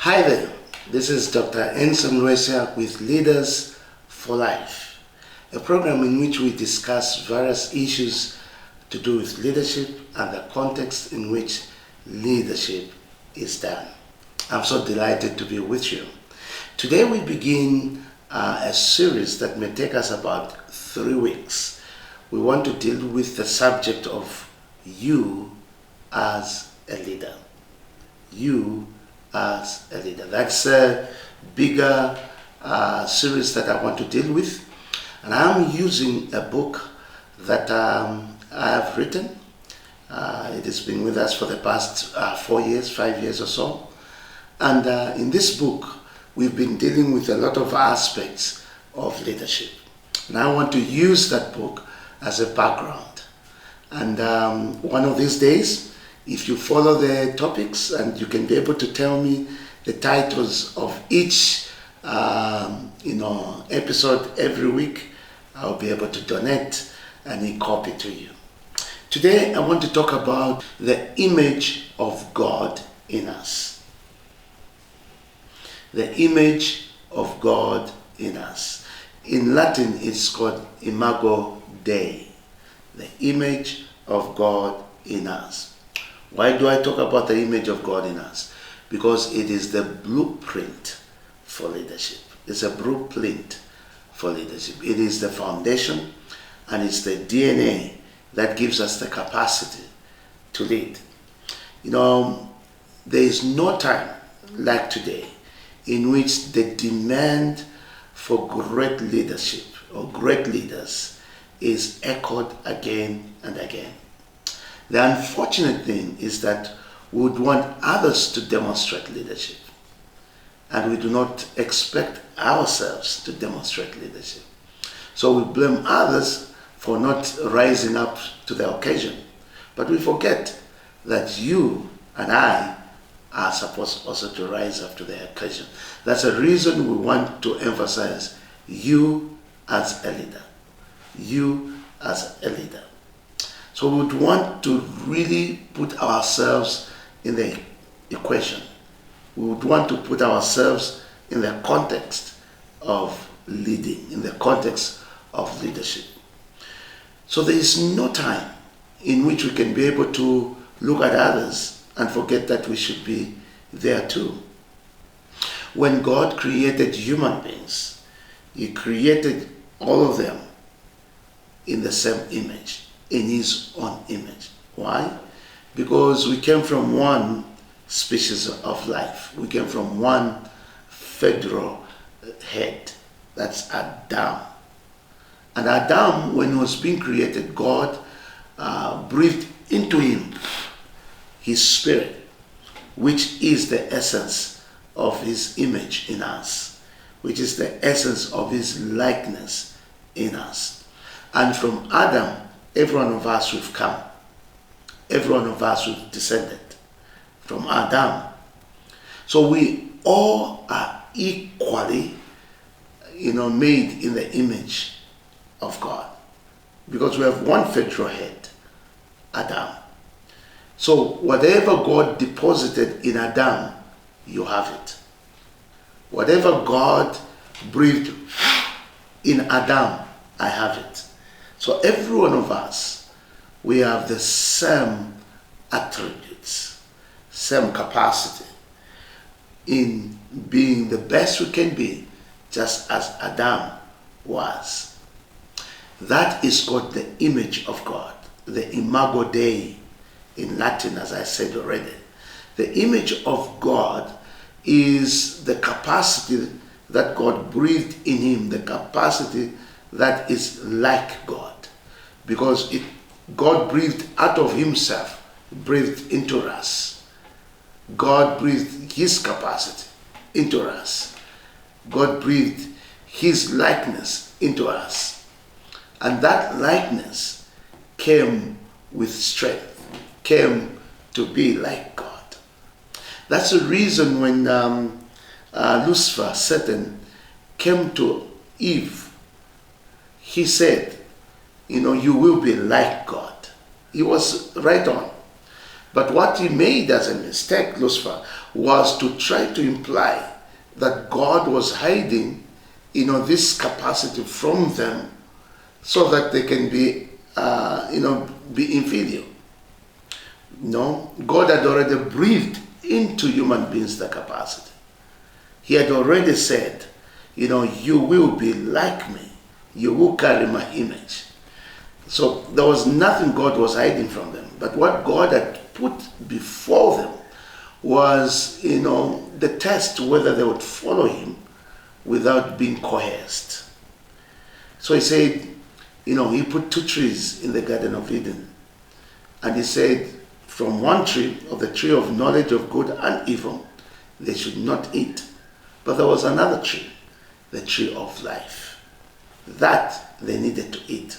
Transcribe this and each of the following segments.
Hi there, this is Dr. Enson Wesia with Leaders for Life, a program in which we discuss various issues to do with leadership and the context in which leadership is done. I'm so delighted to be with you. Today we begin a series that may take us about 3 weeks. We want to deal with the subject of you as a leader. You as a leader. That's a bigger series that I want to deal with, and I'm using a book that I have written. It has been with us for the past 4 years, 5 years or so, and in this book we've been dealing with a lot of aspects of leadership, and I want to use that book as a background. And one of these days, if you follow the topics and you can be able to tell me the titles of each episode every week, I'll be able to donate any copy to you. Today I want to talk about the image of God in us. The image of God in us. In Latin it's called imago Dei. The image of God in us. Why do I talk about the image of God in us? Because it is the blueprint for leadership. It's a blueprint for leadership. It is the foundation and it's the DNA that gives us the capacity to lead. There is no time like today in which the demand for great leadership or great leaders is echoed again and again. The unfortunate thing is that we would want others to demonstrate leadership, and we do not expect ourselves to demonstrate leadership. So we blame others for not rising up to the occasion, but we forget that you and I are supposed also to rise up to the occasion. That's a reason we want to emphasize you as a leader. You as a leader. So we would want to really put ourselves in the equation. We would want to put ourselves in the context of leading, in the context of leadership. So there is no time in which we can be able to look at others and forget that we should be there too. When God created human beings, He created all of them in the same image, in His own image. Why? Because we came from one species of life. We came from one federal head. That's Adam. And Adam, when he was being created, God breathed into him His spirit, which is the essence of His image in us, which is the essence of His likeness in us. And from Adam, every one of us we've come. Every one of us we've descended from Adam. So we all are equally, made in the image of God. Because we have one federal head, Adam. So whatever God deposited in Adam, you have it. Whatever God breathed in Adam, I have it. So every one of us, we have the same attributes, same capacity in being the best we can be, just as Adam was. That is called the image of God, the imago Dei in Latin, as I said already. The image of God is the capacity that God breathed in Him, the capacity that is like God, because God breathed out of Himself, breathed into us. God breathed His capacity into us. God breathed His likeness into us. And that likeness came with strength, came to be like God. That's the reason when Lucifer, Satan, came to Eve, he said, you will be like God. He was right on. But what he made as a mistake, Lucifer, was to try to imply that God was hiding, this capacity from them so that they can be, be inferior. No, God had already breathed into human beings the capacity. He had already said, you will be like me. You will carry my image. So there was nothing God was hiding from them. But what God had put before them was, the test whether they would follow him without being coerced. So he said, he put 2 trees in the Garden of Eden. And he said, from one tree, of the tree of knowledge of good and evil, they should not eat. But there was another tree, the tree of life. That they needed to eat.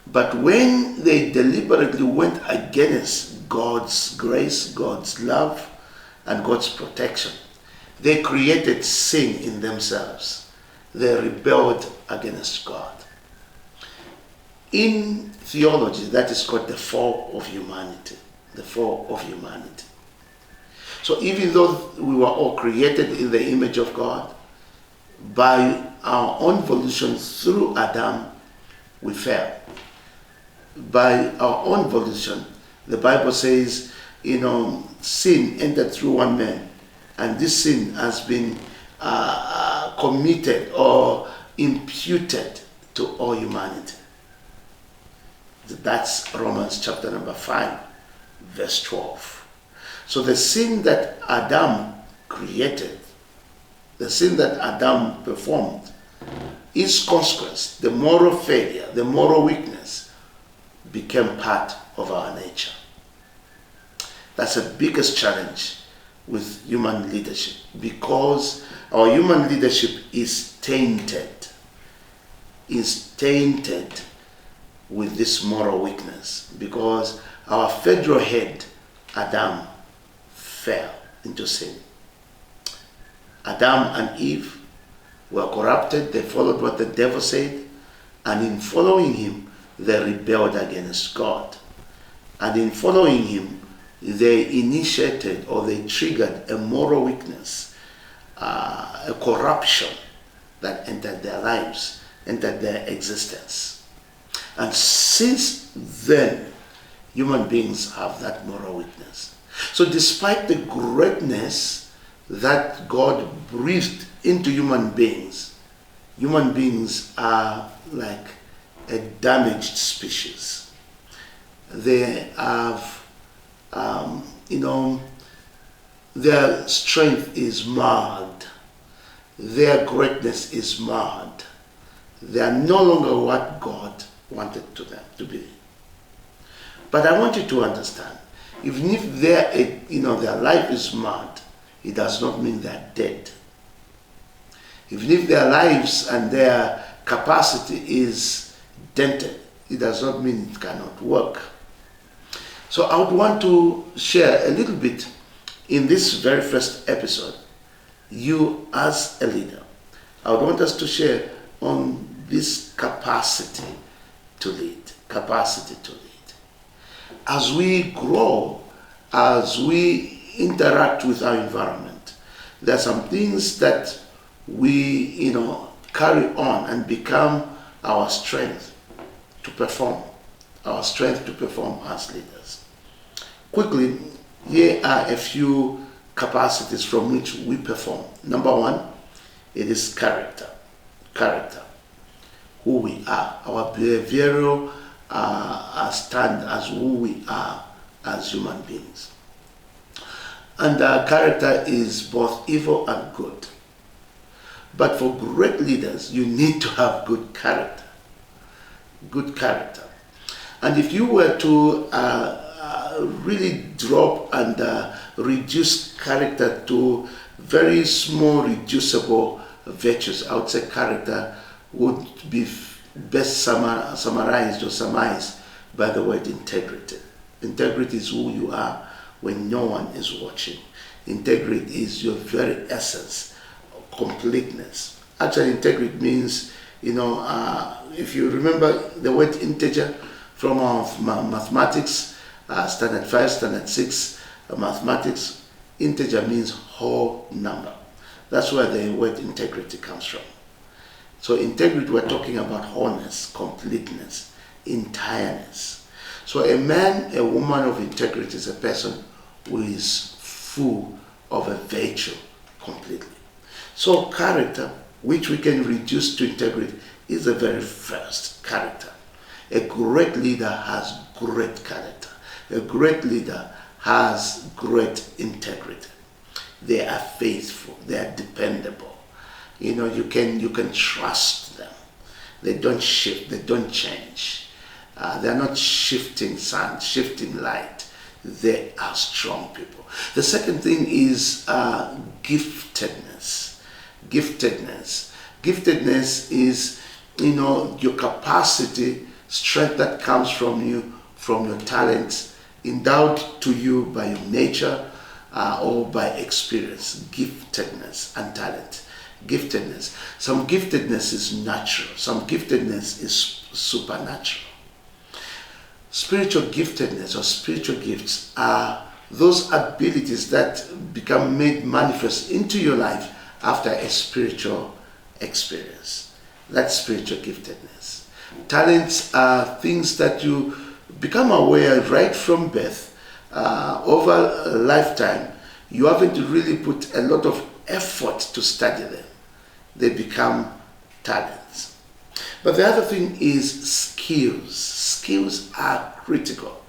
But when they deliberately went against God's grace, God's love, and God's protection, they created sin in themselves. They rebelled against God. In theology, that is called the fall of humanity. The fall of humanity. So even though we were all created in the image of God, by our own volition through Adam, we fell. By our own volition, the Bible says, sin entered through one man, and this sin has been committed or imputed to all humanity. That's Romans chapter number 5, verse 12. So the sin that Adam created, the sin that Adam performed, its consequence, the moral failure, the moral weakness, became part of our nature. That's the biggest challenge with human leadership, because our human leadership is tainted with this moral weakness, because our federal head, Adam, fell into sin. Adam and Eve were corrupted. They followed what the devil said, and in following him, they rebelled against God. And in following him, they initiated or they triggered a moral weakness, a corruption that entered their lives, entered their existence. And since then, human beings have that moral weakness. So despite the greatness that God breathed into human beings are like a damaged species. They have, their strength is marred. Their greatness is marred. They are no longer what God wanted to them to be. But I want you to understand, even if their life is marred, it does not mean they are dead. Even if their lives and their capacity is dented, it does not mean it cannot work. So I would want to share a little bit in this very first episode, you as a leader. I would want us to share on this capacity to lead. As we grow, as we interact with our environment, there are some things that we, carry on and become our strength to perform as leaders. Quickly, here are a few capacities from which we perform. Number one, it is character. Who we are, our behavioral stand as who we are as human beings. And character is both evil and good. But for great leaders, you need to have good character. Good character. And if you were to really drop and reduce character to very small, reducible virtues, I would say character would be best summarized or surmised by the word integrity. Integrity is who you are when no one is watching. Integrity is your very essence, completeness. Actually, integrity means, if you remember the word integer from our mathematics, standard 5, standard 6, mathematics. Integer means whole number. That's where the word integrity comes from. So integrity, we're talking about wholeness, completeness, entireness. So a man, a woman of integrity is a person who is full of a virtue completely. So character, which we can reduce to integrity, is the very first character. A great leader has great character. A great leader has great integrity. They are faithful. They are dependable. You can trust them. They don't shift. They don't change. They are not shifting sun, shifting light. They are strong people. The second thing is giftedness. Giftedness. Giftedness is, your capacity, strength that comes from you, from your talents, endowed to you by your nature or by experience. Giftedness and talent. Giftedness. Some giftedness is natural. Some giftedness is supernatural. Spiritual giftedness or spiritual gifts are those abilities that become made manifest into your life after a spiritual experience. That's spiritual giftedness. Talents are things that you become aware right from birth. Over a lifetime, you haven't really put a lot of effort to study them. They become talents. But the other thing is skills. Skills are critical.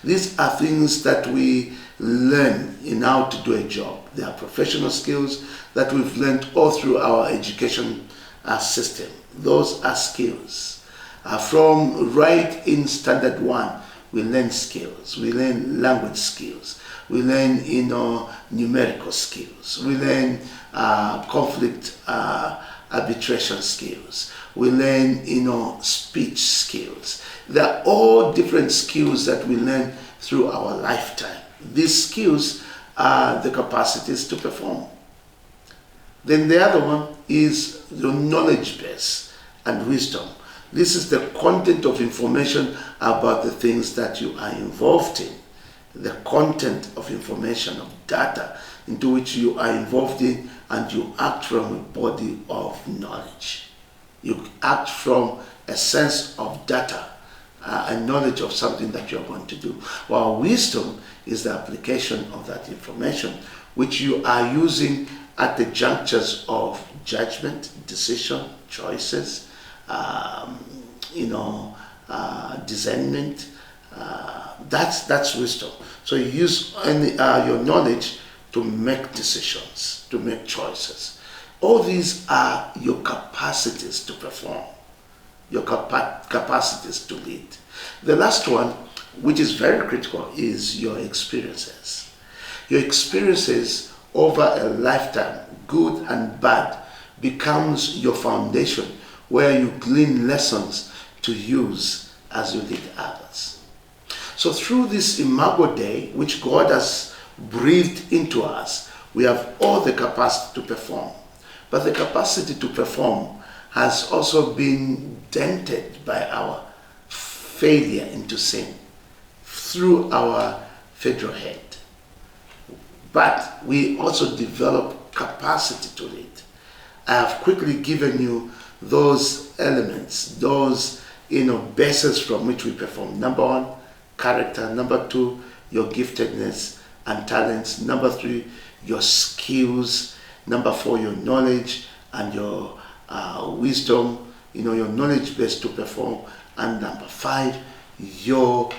These are things that we learn in how to do a job. They are professional skills that we've learned all through our education system. Those are skills. From right in standard 1, we learn skills. We learn language skills. We learn, numerical skills. We learn conflict arbitration skills. We learn, speech skills. They're all different skills that we learn through our lifetime. These skills are the capacities to perform. Then the other one is the knowledge base and wisdom. This is the content of information about the things that you are involved in. The content of information, of data into which you are involved in, and you act from a body of knowledge. You act from a sense of data and knowledge of something that you're going to do. While wisdom is the application of that information, which you are using at the junctures of judgment, decision, choices, discernment. That's wisdom. So you use your knowledge to make decisions, to make choices. All these are your capacities to perform, your capacities to lead. The last one, which is very critical, is your experiences. Your experiences over a lifetime, good and bad, becomes your foundation where you glean lessons to use as you lead others. So through this Imago Day, which God has breathed into us, we have all the capacity to perform. But the capacity to perform has also been dented by our failure into sin through our federal head. But we also develop capacity to lead. I have quickly given you those elements, those bases from which we perform. Number 1, character. Number 2, your giftedness and talents. Number 3, your skills. Number 4, your knowledge and your wisdom, your knowledge base to perform. And number 5, your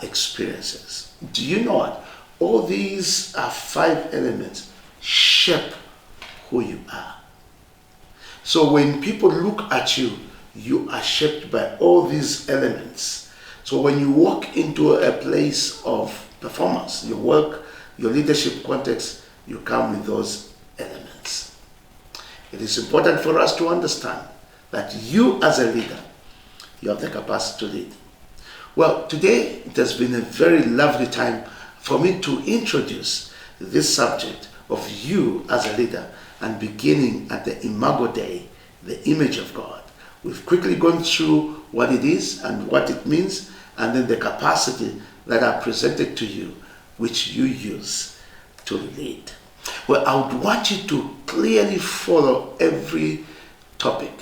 experiences. Do you know what? All these 5 elements shape who you are. So when people look at you, you are shaped by all these elements. So when you walk into a place of performance, your work, your leadership context, you come with those elements. It is important for us to understand that you as a leader, you have the capacity to lead. Well, today it has been a very lovely time for me to introduce this subject of you as a leader, and beginning at the Imago Day, the image of God. We've quickly gone through what it is and what it means, and then the capacity that are presented to you, which you use to lead. Well, I would want you to clearly follow every topic.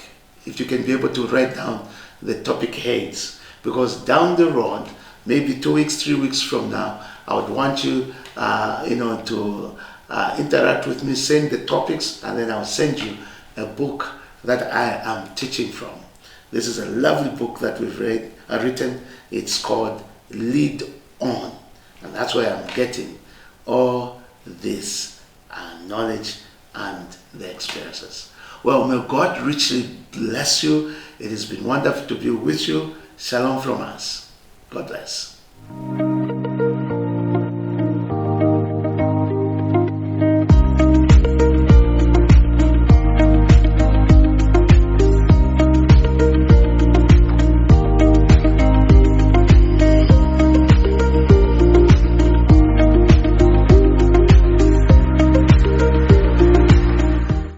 If you can be able to write down the topic heads, because down the road, maybe 2 weeks, 3 weeks from now, I would want you, to interact with me, send the topics, and then I'll send you a book that I am teaching from. This is a lovely book that we've written. It's called Lead On, and that's where I'm getting all this knowledge and the experiences. Well, may God richly bless you. It has been wonderful to be with you. Shalom from us. God bless.